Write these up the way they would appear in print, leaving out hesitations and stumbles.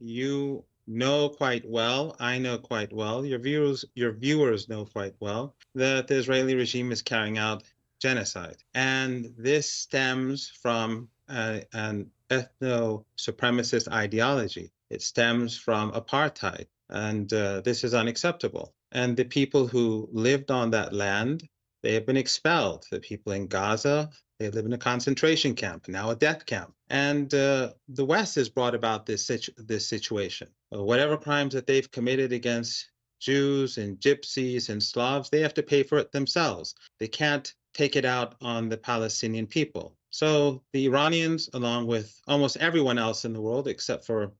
you know quite well, I know quite well, your viewers know quite well that the Israeli regime is carrying out genocide. And this stems from an ethno-supremacist ideology. It stems from apartheid, and this is unacceptable. And the people who lived on that land, they have been expelled. The people in Gaza, they live in a concentration camp, now a death camp. And the West has brought about this situation. Whatever crimes that they've committed against Jews and Gypsies and Slavs, they have to pay for it themselves. They can't take it out on the Palestinian people. So the Iranians, along with almost everyone else in the world, except for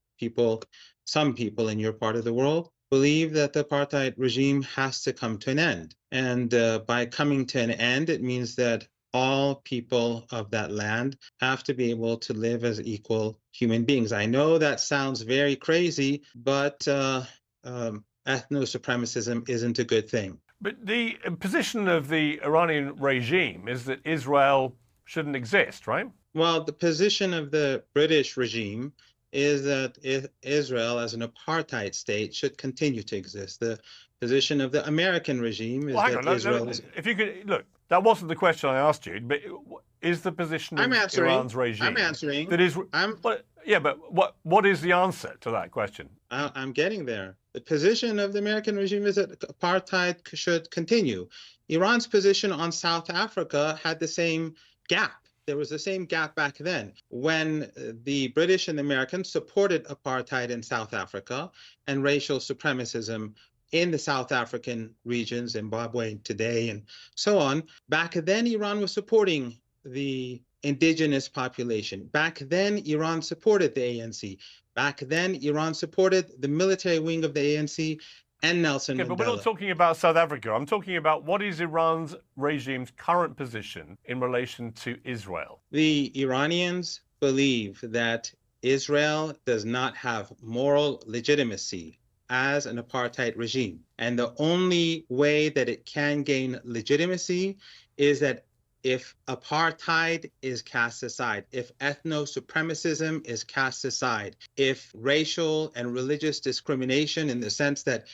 some people in your part of the world, believe that the apartheid regime has to come to an end. And by coming to an end, it means that all people of that land have to be able to live as equal human beings. I know that sounds very crazy, but ethno-supremacism isn't a good thing. But the position of the Iranian regime is that Israel shouldn't exist, right? Well, the position of the British regime is that Israel, as an apartheid state, should continue to exist. The position of the American regime is that Israel is... If you could, look, that wasn't the question I asked you, but is the position of Iran's regime... I'm answering. That is, yeah, but what is the answer to that question? I'm getting there. The position of the American regime is that apartheid should continue. Iran's position on South Africa had the same gap. There was the same gap back then when the British and the Americans supported apartheid in South Africa and racial supremacism in the South African region, Zimbabwe today, and so on. Back then, Iran was supporting the indigenous population. Back then, Iran supported the ANC. Back then, Iran supported the military wing of the ANC and Nelson Mandela. But we're not talking about South Africa. I'm talking about what is Iran's regime's current position in relation to Israel. The Iranians believe that Israel does not have moral legitimacy as an apartheid regime. And the only way that it can gain legitimacy is that if apartheid is cast aside, if ethno-supremacism is cast aside, if racial and religious discrimination in the sense that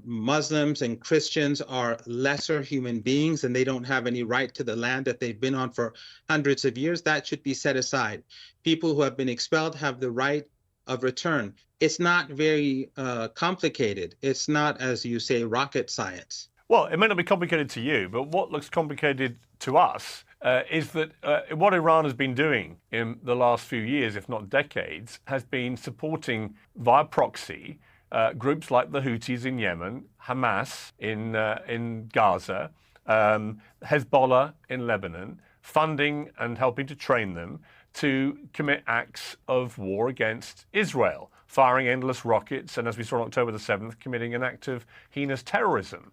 Muslims and Christians are lesser human beings and they don't have any right to the land that they've been on for hundreds of years, that should be set aside. People who have been expelled have the right of return. It's not very complicated. It's not, as you say, rocket science. Well, it may not be complicated to you, but what looks complicated to us is that what Iran has been doing in the last few years, if not decades, has been supporting via proxy groups like the Houthis in Yemen, Hamas in Gaza, Hezbollah in Lebanon, funding and helping to train them to commit acts of war against Israel, firing endless rockets, and as we saw on October the 7th, committing an act of heinous terrorism.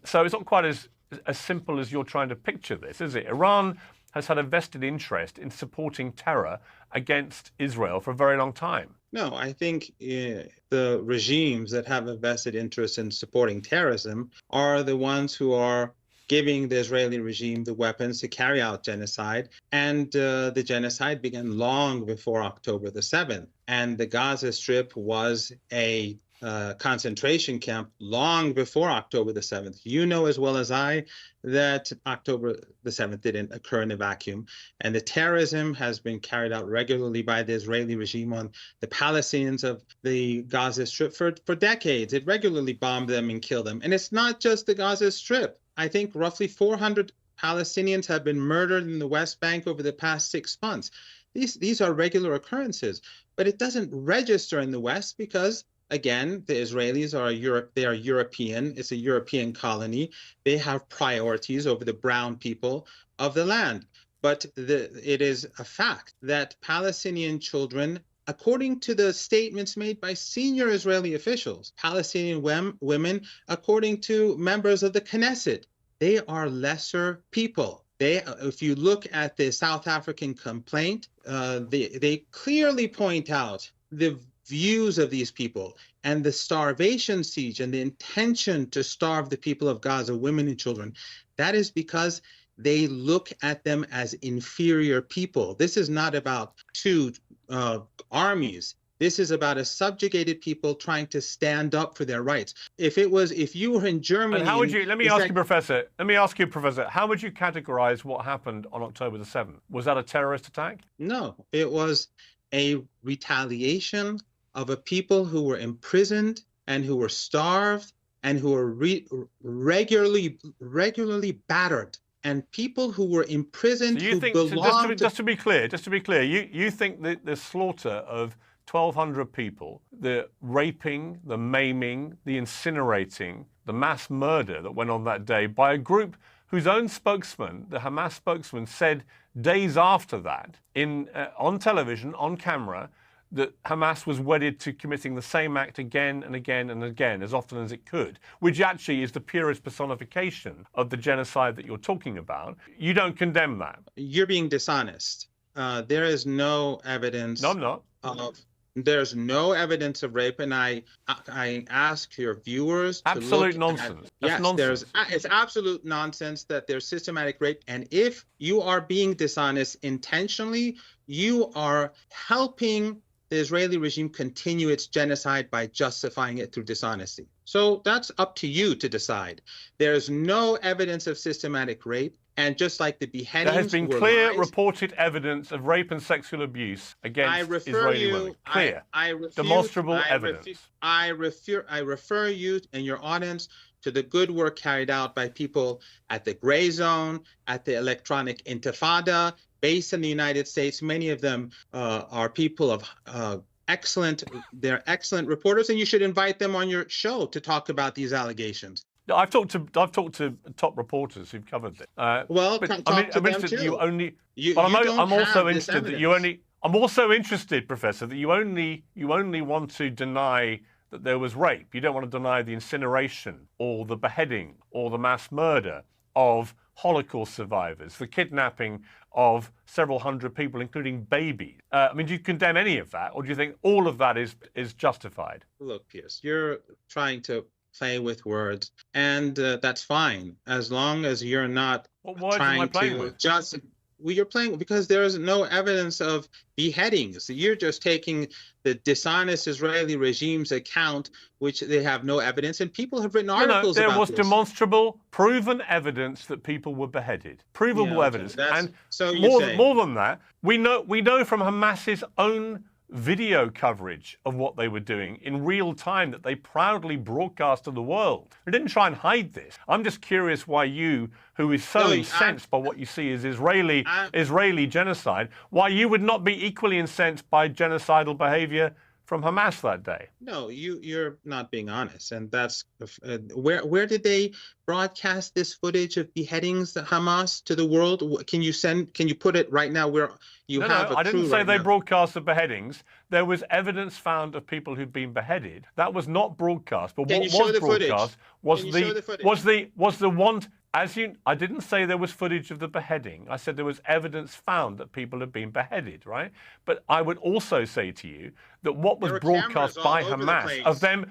So it's not quite as simple as you're trying to picture this, is it? Iran has had a vested interest in supporting terror against Israel for a very long time. No, I think the regimes that have a vested interest in supporting terrorism are the ones who are giving the Israeli regime the weapons to carry out genocide. And the genocide began long before October the 7th. And the Gaza Strip was a concentration camp long before October the 7th. You know as well as I that October the 7th didn't occur in a vacuum. And the terrorism has been carried out regularly by the Israeli regime on the Palestinians of the Gaza Strip for decades. It regularly bombed them and killed them. And it's not just the Gaza Strip. I think roughly 400 Palestinians have been murdered in the West Bank over the past 6 months. These are regular occurrences, but it doesn't register in the West because, again, the Israelis they are European. It's a European colony. They have priorities over the brown people of the land. But it is a fact that Palestinian children, according to the statements made by senior Israeli officials, Palestinian women, according to members of the Knesset, they are lesser people. If you look at the South African complaint, they clearly point out the views of these people and the starvation siege and the intention to starve the people of Gaza, women and children. That is because they look at them as inferior people. This is not about two armies. This is about a subjugated people trying to stand up for their rights. If you were in Germany, and how would you? Let me ask you, Professor. Let me ask you, Professor. How would you categorize what happened on October the 7th? Was that a terrorist attack? No, it was a retaliation of a people who were imprisoned and who were starved and who were regularly battered, and people who were imprisoned So you think, just to be clear, you think that the slaughter of 1,200 people, the raping, the maiming, the incinerating, the mass murder that went on that day by a group whose own spokesman, the Hamas spokesman, said days after that on television, on camera, that Hamas was wedded to committing the same act again and again and again, as often as it could, which actually is the purest personification of the genocide that you're talking about. You don't condemn that? You're being dishonest. There is no evidence. No, I'm not. There's no evidence of rape, and I ask your viewers to absolute nonsense. That's nonsense. It's absolute nonsense that there's systematic rape, and if you are being dishonest intentionally, you are helping the Israeli regime continue its genocide by justifying it through dishonesty. So that's up to you to decide. There's no evidence of systematic rape. And just like the beheadings, there has been clear reported evidence of rape and sexual abuse against Israeli women. Clear, demonstrable evidence. I refer you and your audience to the good work carried out by people at the Gray Zone, at the Electronic Intifada, based in the United States. Many of them are people of they're excellent reporters, and you should invite them on your show to talk about these allegations. I've talked to top reporters who've covered this. Well, I'm interested I'm also interested, Professor, that you only want to deny that there was rape. You don't want to deny the incineration or the beheading or the mass murder of Holocaust survivors, the kidnapping of several hundred people, including babies. Do you condemn any of that, or do you think all of that is justified? Look, Piers, you're trying to play with words, and that's fine, as long as you're not trying to just. Well, you're playing because there is no evidence of beheadings. You're just taking the dishonest Israeli regime's account, which they have no evidence, and people have written articles about this. There was demonstrable, proven evidence that people were beheaded. Provable evidence. And so more than that, we know from Hamas's own video coverage of what they were doing in real time that they proudly broadcast to the world. They didn't try and hide this. I'm just curious why you, who is so incensed by what you see as Israeli genocide, why you would not be equally incensed by genocidal behavior from Hamas that day. No, you're not being honest, and that's where did they broadcast this footage of beheadings, the Hamas, to the world? Can you put it right now where you have? I didn't say they broadcast the beheadings. There was evidence found of people who'd been beheaded. That was not broadcast. But what was broadcast was the one. I didn't say there was footage of the beheading. I said there was evidence found that people had been beheaded, right? But I would also say to you that what was broadcast by Hamas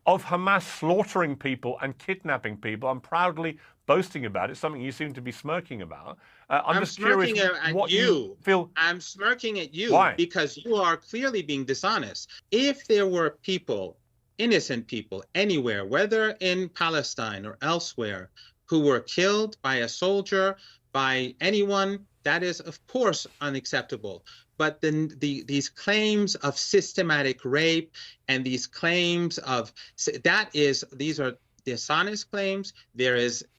of Hamas slaughtering people and kidnapping people, I'm proudly boasting about it, something you seem to be smirking about. I'm just curious what you feel. I'm smirking at you. Why? Because you are clearly being dishonest. If there were people, innocent people anywhere, whether in Palestine or elsewhere, who were killed by a soldier, by anyone, that is, of course, unacceptable. But then these claims of systematic rape and these claims of these are dishonest claims.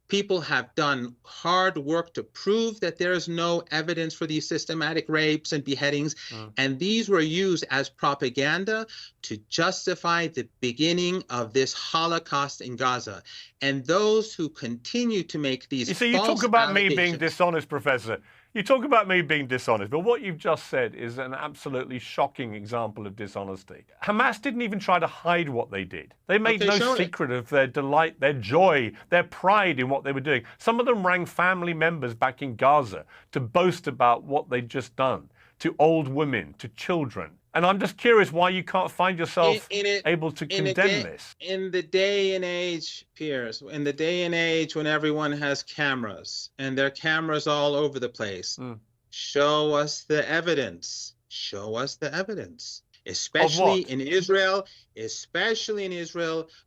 People have done hard work to prove that there is no evidence for these systematic rapes and beheadings. And these were used as propaganda to justify the beginning of this Holocaust in Gaza. And those who continue to make these false you talk about me being dishonest, Professor. You talk about me being dishonest, but what you've just said is an absolutely shocking example of dishonesty. Hamas didn't even try to hide what they did. They made no secret of their delight, their joy, their pride in what they were doing. Some of them rang family members back in Gaza to boast about what they'd just done, to old women, to children. And I'm just curious why you can't find yourself able to condemn this. In the day and age, Piers, in the day and age when everyone has cameras, and there are cameras all over the place, show us the evidence. Show us the evidence. Of especially what? in Israel,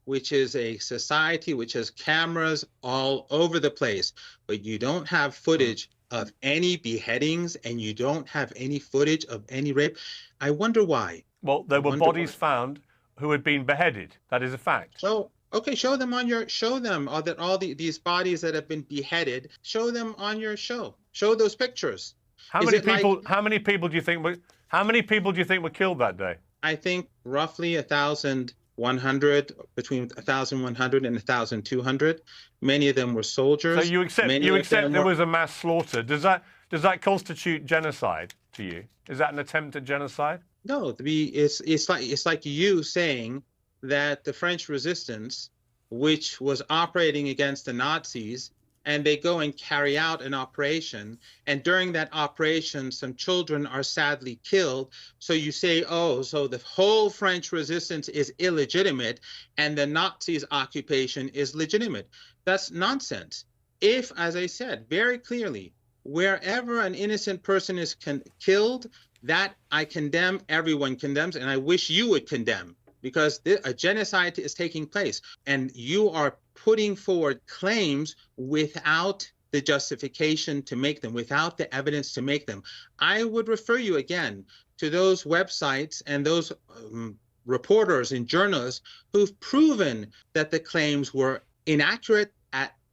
which is a society which has cameras all over the place. But you don't have Mm. footage of any beheadings, and you don't have any footage of any rape. I wonder why. Well, I there were wonder why. bodies found who had been beheaded. That is a fact. So, okay, show them these bodies that have been beheaded. Show them on your show. Show those pictures. How Is many it like, people? How many people do you think were? How many people do you think were killed that day? I think roughly 1,100, between 1,100 and 1,200. Many of them were So soldiers. you accept Many of them there were. was a mass slaughter. Does that constitute genocide to you? Is that an attempt at genocide? No, it's like you saying that the French resistance, which was operating against the Nazis, and they go and carry out an operation, and during that operation, some children are sadly killed. So you say, oh, so the whole French resistance is illegitimate, and the Nazis' occupation is legitimate. That's nonsense. If, as I said very clearly, wherever an innocent person is killed, that I condemn, everyone condemns, and I wish you would condemn, because a genocide is taking place, and you are putting forward claims without the justification to make them, without the evidence to make them. I would refer you again to those websites and those reporters and journalists who've proven that the claims were inaccurate,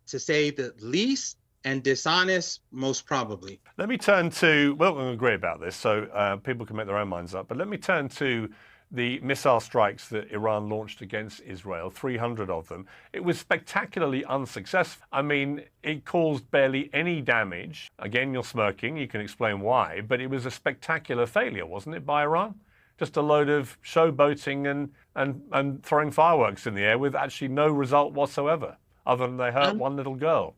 to say the least, and dishonest, most probably. Let me turn to, well, we agree about this, so people can make their own minds up, but let me turn to the missile strikes that Iran launched against Israel, 300 of them. It was spectacularly unsuccessful. I mean, it caused barely any damage. Again, you're smirking, you can explain why, but it was a spectacular failure, wasn't it, by Iran? Just a load of showboating and throwing fireworks in the air with actually no result whatsoever, other than they hurt one little girl.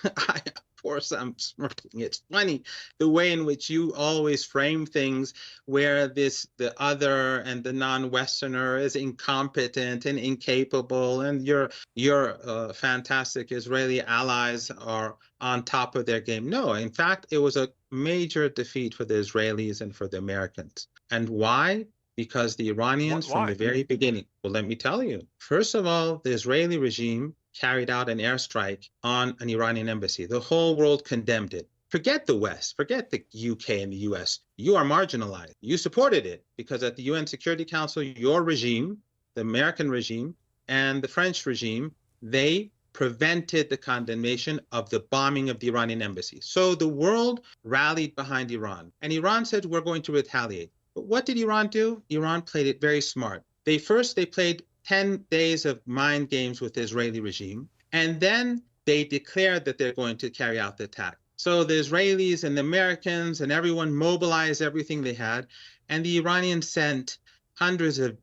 Of course, I'm smirking. It's funny the way in which you always frame things, where the other and the non-Westerner is incompetent and incapable, and your fantastic Israeli allies are on top of their game. No, in fact, it was a major defeat for the Israelis and for the Americans. And why? Because the Iranians, from the very beginning, well, let me tell you. First of all, the Israeli regime carried out an airstrike on an Iranian embassy. The whole world condemned it. Forget the West, forget the UK and the US. You are marginalized. You supported it because at the UN Security Council, your regime, the American regime, and the French regime, they prevented the condemnation of the bombing of the Iranian embassy. So the world rallied behind Iran. And Iran said, we're going to retaliate. But what did Iran do? Iran played it very smart. They played 10 days of mind games with the Israeli regime, and then they declared that they're going to carry out the attack. So the Israelis and the Americans and everyone mobilized everything they had, and the Iranians sent hundreds of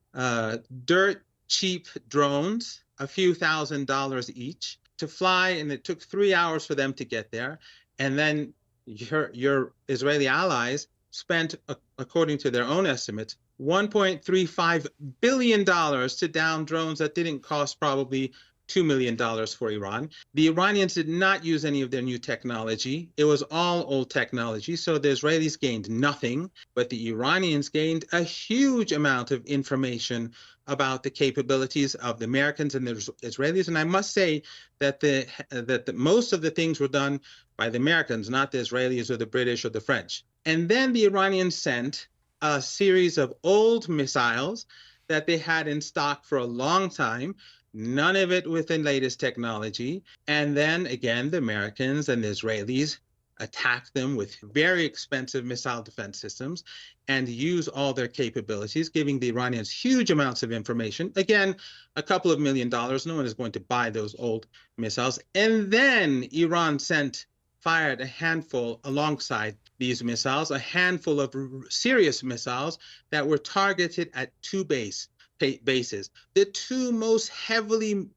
dirt cheap drones, a few $1,000s each, to fly, and it took 3 hours for them to get there. And then your Israeli allies spent, according to their own estimates, $1.35 billion to down drones that didn't cost probably $2 million for Iran. The Iranians did not use any of their new technology. It was all old technology. So the Israelis gained nothing, but the Iranians gained a huge amount of information about the capabilities of the Americans and the Israelis. And I must say that most of the things were done by the Americans, not the Israelis or the British or the French. And then the Iranians sent a series of old missiles that they had in stock for a long time, none of it with the latest technology. And then again, the Americans and the Israelis attacked them with very expensive missile defense systems and use all their capabilities, giving the Iranians huge amounts of information. Again, a couple of $1 million. No one is going to buy those old missiles. And then Iran fired a handful alongside these missiles, a handful of serious missiles that were targeted at two bases, the two most heavily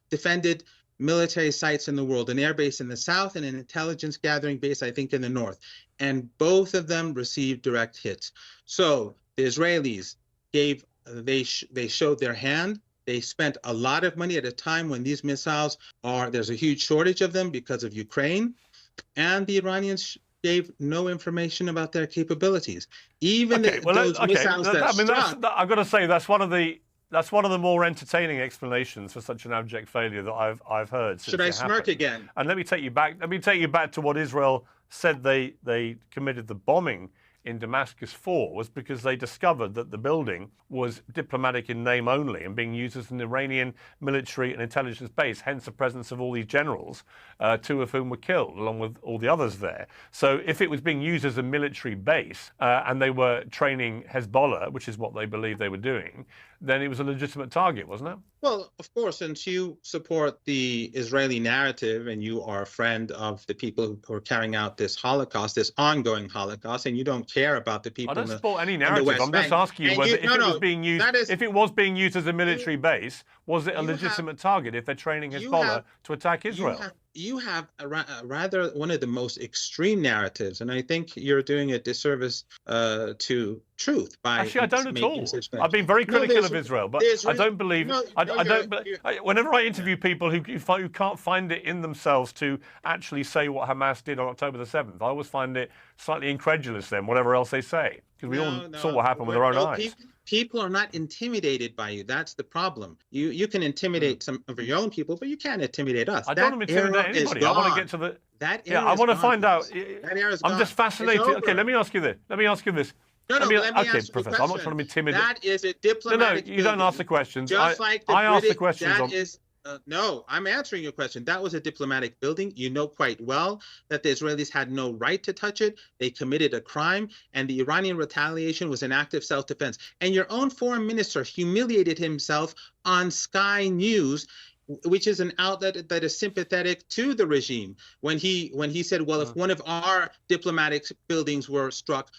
defended military sites in the world, an air base in the south and an intelligence gathering base, I think, in the north. And both of them received direct hits. So the Israelis they showed their hand. They spent a lot of money at a time when these missiles there's a huge shortage of them because of Ukraine. And the Iranians gave no information about their capabilities. Even Okay, well, those missiles that struck. I've got to say that's one of the more entertaining explanations for such an abject failure that I've heard since Should I it smirk happened. again? And let me take you back. Let me take you back to what Israel said they committed the bombing in Damascus for, was because they discovered that the building was diplomatic in name only and being used as an Iranian military and intelligence base, hence the presence of all these generals, two of whom were killed, along with all the others there. So if it was being used as a military base and they were training Hezbollah, which is what they believed they were doing, then it was a legitimate target, wasn't it? Well, of course, since you support the Israeli narrative and you are a friend of the people who are carrying out this Holocaust, this ongoing Holocaust, and you don't care about the people I don't support any narrative. I'm just asking you whether if it was being used as a military base, was it a legitimate target if they're training Hezbollah to attack Israel? You have a rather one of the most extreme narratives, and I think you're doing a disservice to truth by actually, I don't at all. I've been very critical of Israel, but I don't believe. Whenever I interview people who can't find it in themselves to actually say what Hamas did on October the 7th, I always find it slightly incredulous then, whatever else they say, because we all saw what happened with our own eyes. People are not intimidated by you. That's the problem. You can intimidate some of your own people, but you can't intimidate us. I don't want to intimidate anybody. I want to get to the. I want to find out. I'm just fascinated. Okay, let me ask you this. Okay, Professor, I'm not trying to intimidate. That is a diplomatic. No, you don't ask the questions. Just like the I ask the questions. No, I'm answering your question. That was a diplomatic building. You know quite well that the Israelis had no right to touch it. They committed a crime, and the Iranian retaliation was an act of self-defense. And your own foreign minister humiliated himself on Sky News, which is an outlet that is sympathetic to the regime, when he said, well, if one of our diplomatic buildings were struck,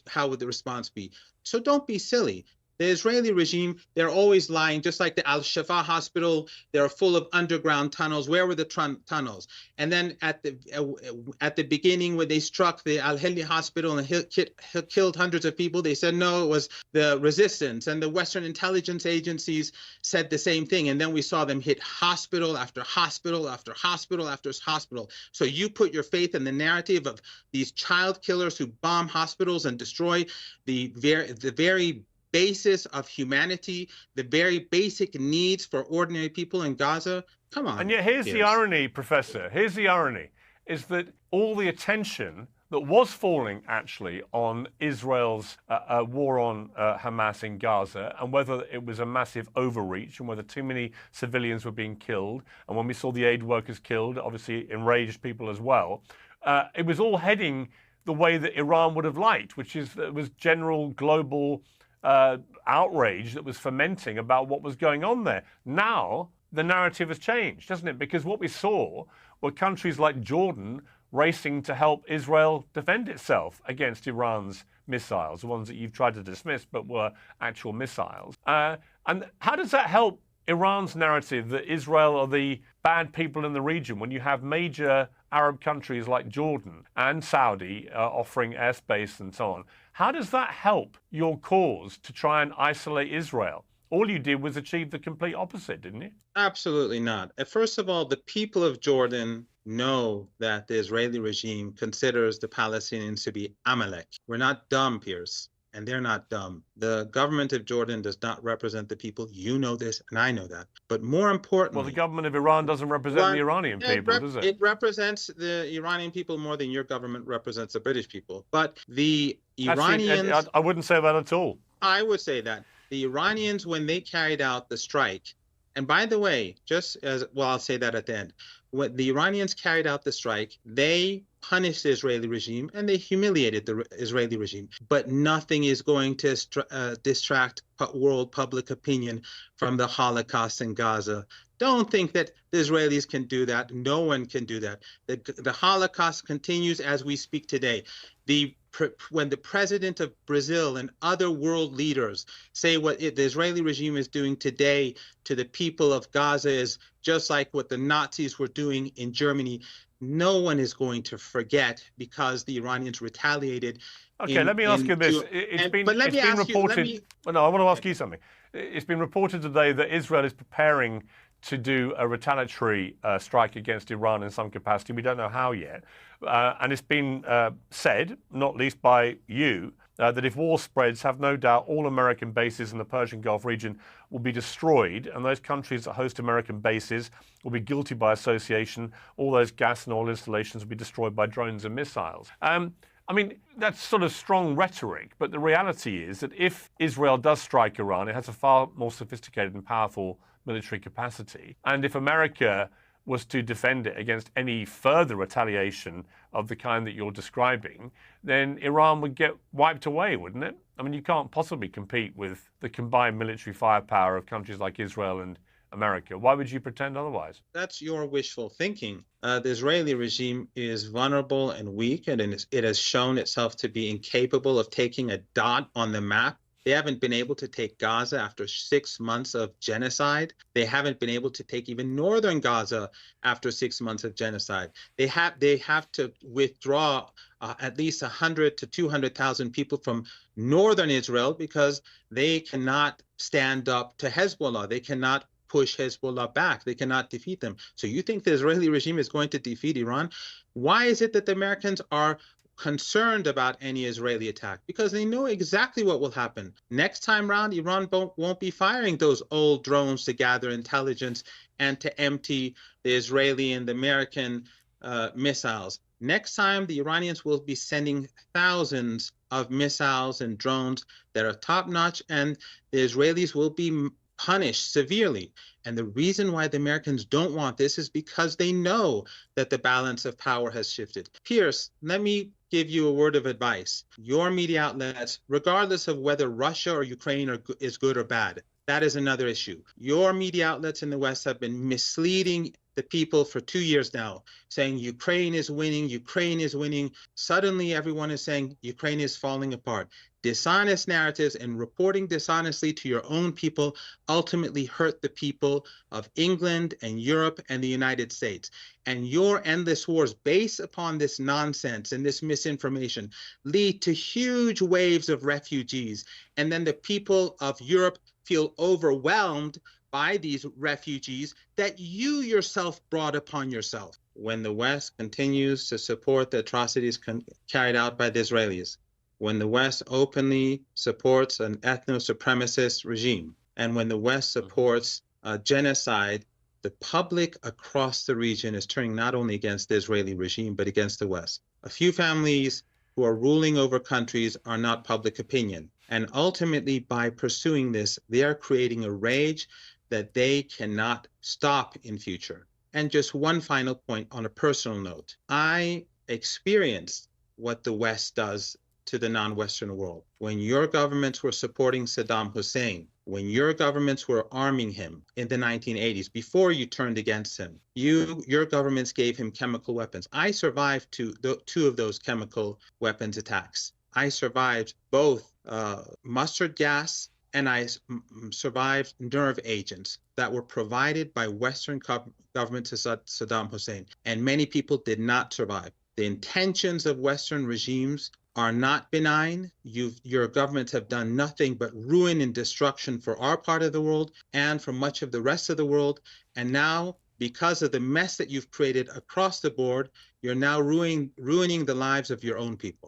how would the response be? So don't be silly. The Israeli regime, they're always lying, just like the Al-Shifa hospital. They're full of underground tunnels. Where were the tunnels? And then at the beginning, when they struck the Al-Hili hospital and killed hundreds of people, they said, no, it was the resistance. And the Western intelligence agencies said the same thing. And then we saw them hit hospital after hospital after hospital after hospital. So you put your faith in the narrative of these child killers who bomb hospitals and destroy the very basis of humanity, the very basic needs for ordinary people in Gaza. Come on. And yet here's the irony, Professor. Here's the irony, is that all the attention that was falling actually on Israel's war on Hamas in Gaza, and whether it was a massive overreach and whether too many civilians were being killed, and when we saw the aid workers killed, obviously enraged people as well, it was all heading the way that Iran would have liked, which is that it was general global outrage that was fermenting about what was going on there. Now, the narrative has changed, hasn't it? Because what we saw were countries like Jordan racing to help Israel defend itself against Iran's missiles, the ones that you've tried to dismiss but were actual missiles. And how does that help Iran's narrative that Israel are the bad people in the region when you have major Arab countries like Jordan and Saudi offering airspace and so on? How does that help your cause to try and isolate Israel? All you did was achieve the complete opposite, didn't you? Absolutely not. First of all, the people of Jordan know that the Israeli regime considers the Palestinians to be Amalek. We're not dumb, Piers, and they're not dumb. The government of Jordan does not represent the people. You know this, and I know that. But more importantly... Well, the government of Iran doesn't represent the Iranian people, does it? It represents the Iranian people more than your government represents the British people. But the Iranians... Actually, I wouldn't say that at all. I would say that. The Iranians, when they carried out the strike, and by the way, just as well, I'll say that at the end. When the Iranians carried out the strike, they punished the Israeli regime and they humiliated the Israeli regime. But nothing is going to distract world public opinion from the Holocaust in Gaza. Don't think that the Israelis can do that. No one can do that. The Holocaust continues as we speak today. When the president of Brazil and other world leaders say what the Israeli regime is doing today to the people of Gaza is just like what the Nazis were doing in Germany, no one is going to forget because the Iranians retaliated. Okay, let me ask you this. It's been reported. Well, no, I want to ask you something. It's been reported today that Israel is preparing to do a retaliatory strike against Iran in some capacity. We don't know how yet. And it's been said, not least by you, that if war spreads, have no doubt all American bases in the Persian Gulf region will be destroyed, and those countries that host American bases will be guilty by association. All those gas and oil installations will be destroyed by drones and missiles. I mean, that's sort of strong rhetoric, but the reality is that if Israel does strike Iran, it has a far more sophisticated and powerful military capacity. And if America was to defend it against any further retaliation of the kind that you're describing, then Iran would get wiped away, wouldn't it? I mean, you can't possibly compete with the combined military firepower of countries like Israel and America. Why would you pretend otherwise? That's your wishful thinking. The Israeli regime is vulnerable and weak, and it has shown itself to be incapable of taking a dot on the map. They haven't been able to take Gaza after 6 months of genocide. They haven't been able to take even northern Gaza after 6 months of genocide. They have to withdraw at least 100 to 200,000 people from northern Israel because they cannot stand up to Hezbollah. They cannot push Hezbollah back. They cannot defeat them. So you think the Israeli regime is going to defeat Iran? Why is it that the Americans are concerned about any Israeli attack? Because they know exactly what will happen. Next time round, Iran won't be firing those old drones to gather intelligence and to empty the Israeli and the American missiles. Next time, the Iranians will be sending thousands of missiles and drones that are top-notch, and the Israelis will be punished severely. And the reason why the Americans don't want this is because they know that the balance of power has shifted. Piers, let me give you a word of advice. Your media outlets, regardless of whether Russia or Ukraine is good or bad, that is another issue. Your media outlets in the West have been misleading the people for 2 years now, saying Ukraine is winning, Ukraine is winning. Suddenly everyone is saying Ukraine is falling apart. Dishonest narratives and reporting dishonestly to your own people ultimately hurt the people of England and Europe and the United States. And your endless wars based upon this nonsense and this misinformation lead to huge waves of refugees. And then the people of Europe feel overwhelmed by these refugees that you yourself brought upon yourself. When the West continues to support the atrocities carried out by the Israelis, when the West openly supports an ethno-supremacist regime, and when the West supports genocide, the public across the region is turning not only against the Israeli regime, but against the West. A few families who are ruling over countries are not public opinion. And ultimately, by pursuing this, they are creating a rage that they cannot stop in future. And just one final point on a personal note. I experienced what the West does to the non-Western world. When your governments were supporting Saddam Hussein, when your governments were arming him in the 1980s, before you turned against him, your governments gave him chemical weapons. I survived two of those chemical weapons attacks. I survived both mustard gas, and I survived nerve agents that were provided by Western governments to Saddam Hussein. And many people did not survive. The intentions of Western regimes are not benign. Your governments have done nothing but ruin and destruction for our part of the world and for much of the rest of the world. And now, because of the mess that you've created across the board, you're now ruining the lives of your own people.